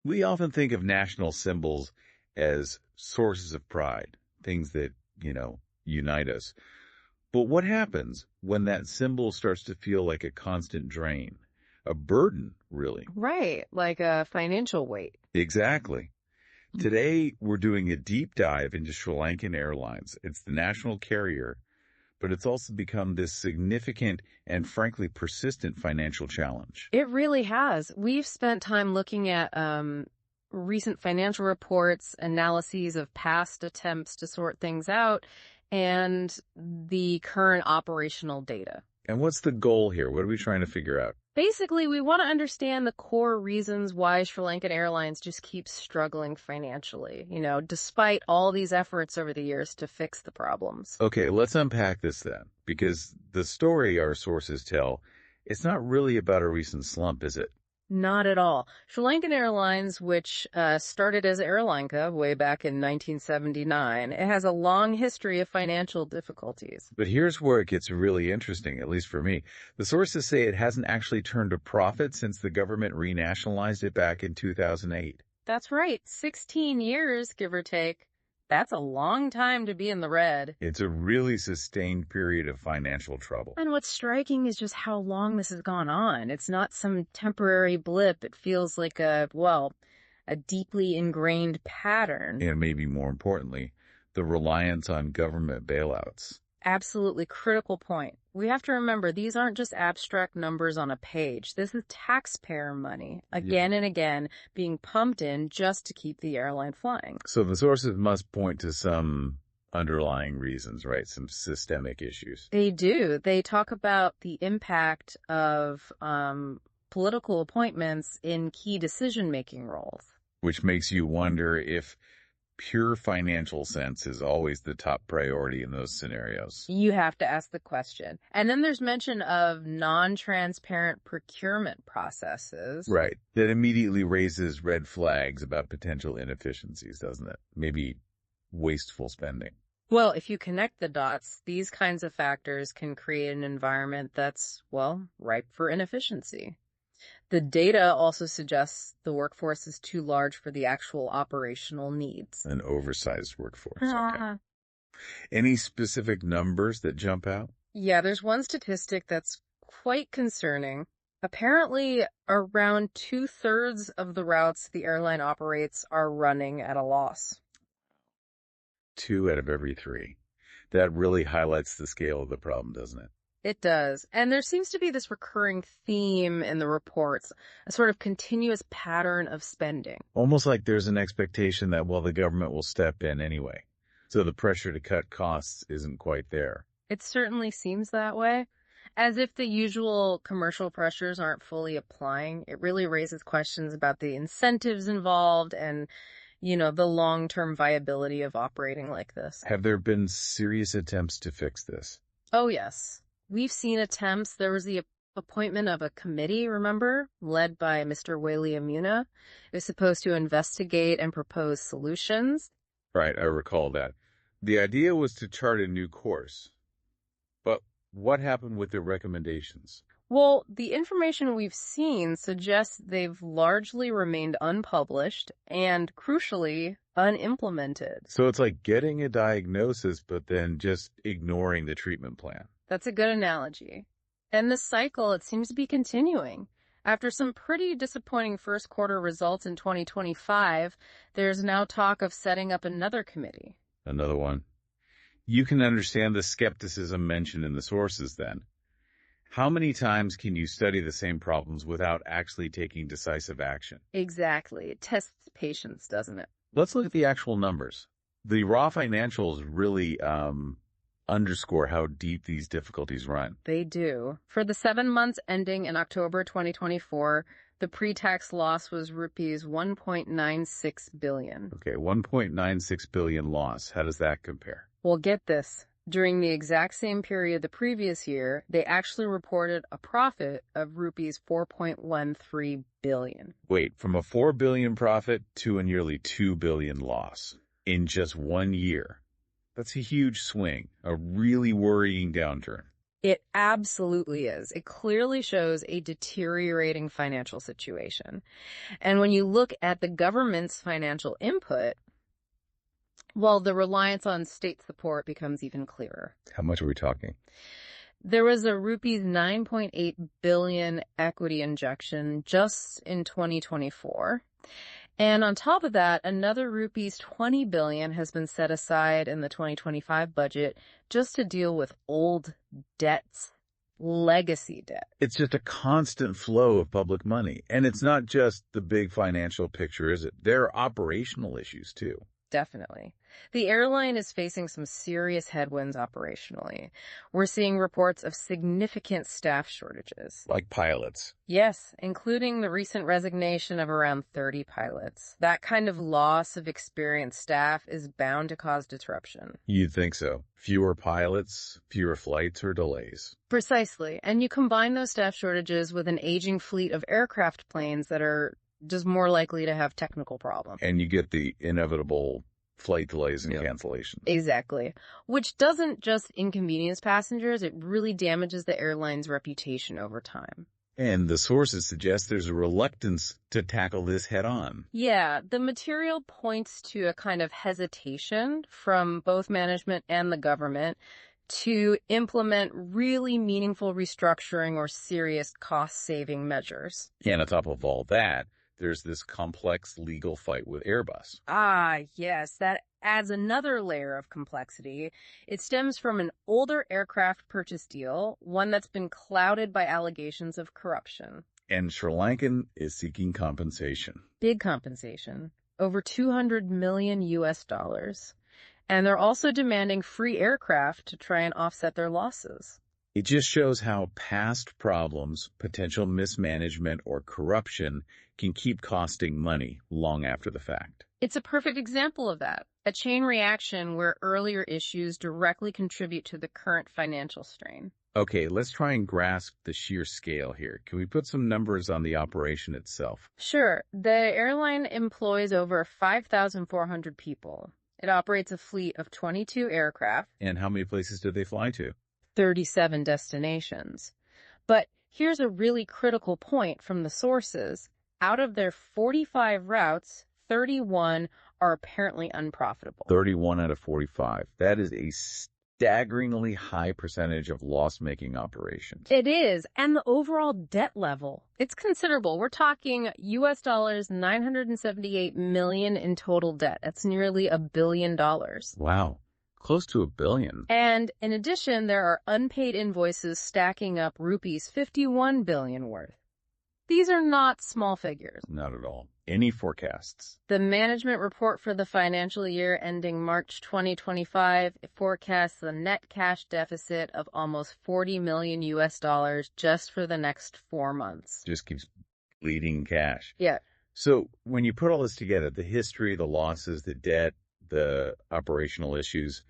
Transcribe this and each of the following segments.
We often think of national symbols as sources of pride, things that, unite us. But what happens when that symbol starts to feel like a constant drain, a burden, really? Right, like a financial weight. Exactly. Today, we're doing a deep dive into Lankan Airlines. It's the national carrier, but it's also become this significant and frankly persistent financial challenge. It really has. We've spent time looking at recent financial reports, analyses of past attempts to sort things out, and the current operational data. And what's the goal here? What are we trying to figure out? Basically, we want to understand the core reasons why Lankan Airlines just keeps struggling financially, despite all these efforts over the years to fix the problems. Okay, let's unpack this then, because the story our sources tell, it's not really about a recent slump, is it? Not at all. Lankan Airlines, which started as Airlanka way back in 1979, it has a long history of financial difficulties. But here's where it gets really interesting, at least for me. The sources say it hasn't actually turned a profit since the government renationalized it back in 2008. That's right. 16 years, give or take. That's a long time to be in the red. It's a really sustained period of financial trouble. And what's striking is just how long this has gone on. It's not some temporary blip. It feels like a deeply ingrained pattern. And maybe more importantly, the reliance on government bailouts. Absolutely critical point. We have to remember these aren't just abstract numbers on a page. This is taxpayer money, again and again, being pumped in just to keep the airline flying. So the sources must point to some underlying reasons, right? Some systemic issues. They do. They talk about the impact of political appointments in key decision-making roles. Which makes you wonder if pure financial sense is always the top priority in those scenarios. You have to ask the question. And then there's mention of non-transparent procurement processes. Right. That immediately raises red flags about potential inefficiencies, doesn't it? Maybe wasteful spending. Well, if you connect the dots, these kinds of factors can create an environment that's, ripe for inefficiency. The data also suggests the workforce is too large for the actual operational needs. An oversized workforce. Okay. Any specific numbers that jump out? Yeah, there's one statistic that's quite concerning. Apparently, around 2/3 of the routes the airline operates are running at a loss. 2 out of every 3. That really highlights the scale of the problem, doesn't it? It does. And there seems to be this recurring theme in the reports, a sort of continuous pattern of spending. Almost like there's an expectation that, the government will step in anyway. So the pressure to cut costs isn't quite there. It certainly seems that way. As if the usual commercial pressures aren't fully applying, it really raises questions about the incentives involved and, the long-term viability of operating like this. Have there been serious attempts to fix this? Oh, yes. We've seen attempts. There was the appointment of a committee, remember, led by Mr. Whaley Amuna. It was supposed to investigate and propose solutions. Right, I recall that. The idea was to chart a new course. But what happened with the recommendations? Well, the information we've seen suggests they've largely remained unpublished and, crucially, unimplemented. So it's like getting a diagnosis, but then just ignoring the treatment plan. That's a good analogy. And this cycle, it seems to be continuing. After some pretty disappointing first quarter results in 2025, there's now talk of setting up another committee. Another one. You can understand the skepticism mentioned in the sources then. How many times can you study the same problems without actually taking decisive action? Exactly. It tests patience, doesn't it? Let's look at the actual numbers. The raw financials really underscore how deep these difficulties run. They do. For the 7 months ending in October 2024, the pre-tax loss was rupees 1.96 billion. Okay, 1.96 billion loss. How does that compare? Well, get this. During the exact same period the previous year, they actually reported a profit of rupees 4.13 billion. Wait, from a 4 billion profit to a nearly 2 billion loss in just 1 year. That's a huge swing, a really worrying downturn. It absolutely is. It clearly shows a deteriorating financial situation. And when you look at the government's financial input, well, the reliance on state support becomes even clearer. How much are we talking? There was a rupees 9.8 billion equity injection just in 2024. And on top of that, another rupees 20 billion has been set aside in the 2025 budget just to deal with old debts, legacy debt. It's just a constant flow of public money. And it's not just the big financial picture, is it? There are operational issues too. Definitely. The airline is facing some serious headwinds operationally. We're seeing reports of significant staff shortages. Like pilots. Yes, including the recent resignation of around 30 pilots. That kind of loss of experienced staff is bound to cause disruption. You'd think so. Fewer pilots, fewer flights or delays. Precisely. And you combine those staff shortages with an aging fleet of aircraft planes that are just more likely to have technical problems. And you get the inevitable flight delays and cancellations. Exactly. Which doesn't just inconvenience passengers, it really damages the airline's reputation over time. And the sources suggest there's a reluctance to tackle this head on. Yeah, the material points to a kind of hesitation from both management and the government to implement really meaningful restructuring or serious cost-saving measures. And on top of all that, there's this complex legal fight with Airbus. Ah, yes, that adds another layer of complexity. It stems from an older aircraft purchase deal, one that's been clouded by allegations of corruption. And Sri Lankan is seeking compensation. Big compensation. Over $200 million US. And they're also demanding free aircraft to try and offset their losses. It just shows how past problems, potential mismanagement, or corruption can keep costing money long after the fact. It's a perfect example of that. A chain reaction where earlier issues directly contribute to the current financial strain. Okay, let's try and grasp the sheer scale here. Can we put some numbers on the operation itself? Sure. The airline employs over 5,400 people. It operates a fleet of 22 aircraft. And how many places do they fly to? 37 destinations. But here's a really critical point from the sources. Out of their 45 routes, 31 are apparently unprofitable. 31 out of 45. That is a staggeringly high percentage of loss-making operations. It is. And the overall debt level, it's considerable. We're talking US dollars 978 million in total debt. That's nearly $1 billion. Wow. Close to $1 billion. And in addition, there are unpaid invoices stacking up rupees 51 billion worth. These are not small figures. Not at all. Any forecasts? The management report for the financial year ending March 2025 forecasts a net cash deficit of almost 40 million US dollars just for the next 4 months. Just keeps bleeding cash. Yeah. So when you put all this together, the history, the losses, the debt, the operational issues,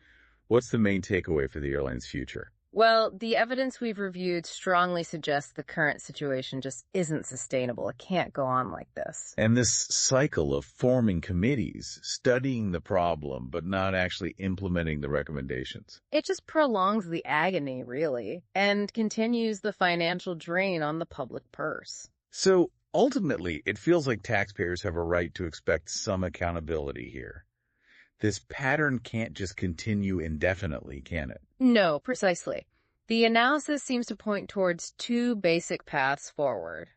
what's the main takeaway for the airline's future? Well, the evidence we've reviewed strongly suggests the current situation just isn't sustainable. It can't go on like this. And this cycle of forming committees, studying the problem, but not actually implementing the recommendations. It just prolongs the agony, really, and continues the financial drain on the public purse. So ultimately, it feels like taxpayers have a right to expect some accountability here. This pattern can't just continue indefinitely, can it? No, precisely. The analysis seems to point towards two basic paths forward.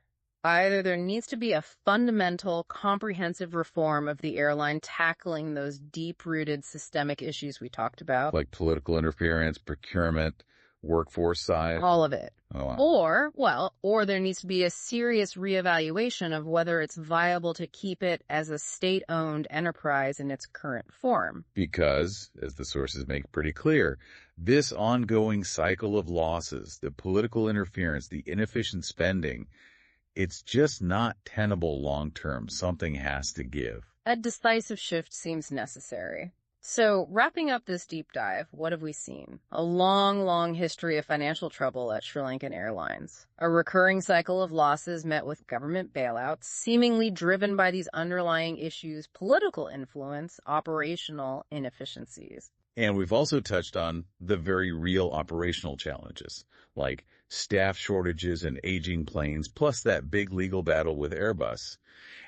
Either there needs to be a fundamental, comprehensive reform of the airline tackling those deep-rooted systemic issues we talked about. Like political interference, procurement, workforce size. All of it. Oh, wow. Or there needs to be a serious reevaluation of whether it's viable to keep it as a state-owned enterprise in its current form. Because, as the sources make pretty clear, this ongoing cycle of losses, the political interference, the inefficient spending, it's just not tenable long-term. Something has to give. A decisive shift seems necessary. So, wrapping up this deep dive, what have we seen? A long, long history of financial trouble at Sri Lankan Airlines. A recurring cycle of losses met with government bailouts, seemingly driven by these underlying issues, political influence, operational inefficiencies. And we've also touched on the very real operational challenges, like staff shortages and aging planes, plus that big legal battle with Airbus,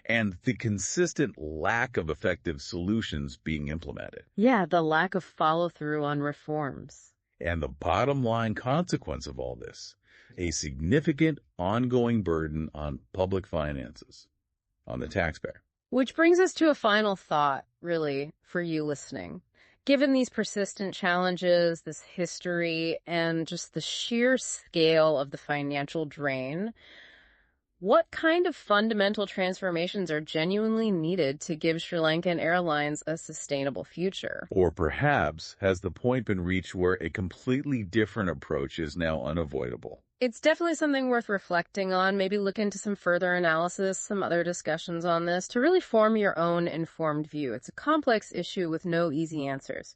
and the consistent lack of effective solutions being implemented. Yeah, the lack of follow-through on reforms. And the bottom line consequence of all this, a significant ongoing burden on public finances, on the taxpayer. Which brings us to a final thought, really, for you listening. Given these persistent challenges, this history, and just the sheer scale of the financial drain, what kind of fundamental transformations are genuinely needed to give Sri Lankan Airlines a sustainable future? Or perhaps has the point been reached where a completely different approach is now unavoidable? It's definitely something worth reflecting on. Maybe look into some further analysis, some other discussions on this to really form your own informed view. It's a complex issue with no easy answers.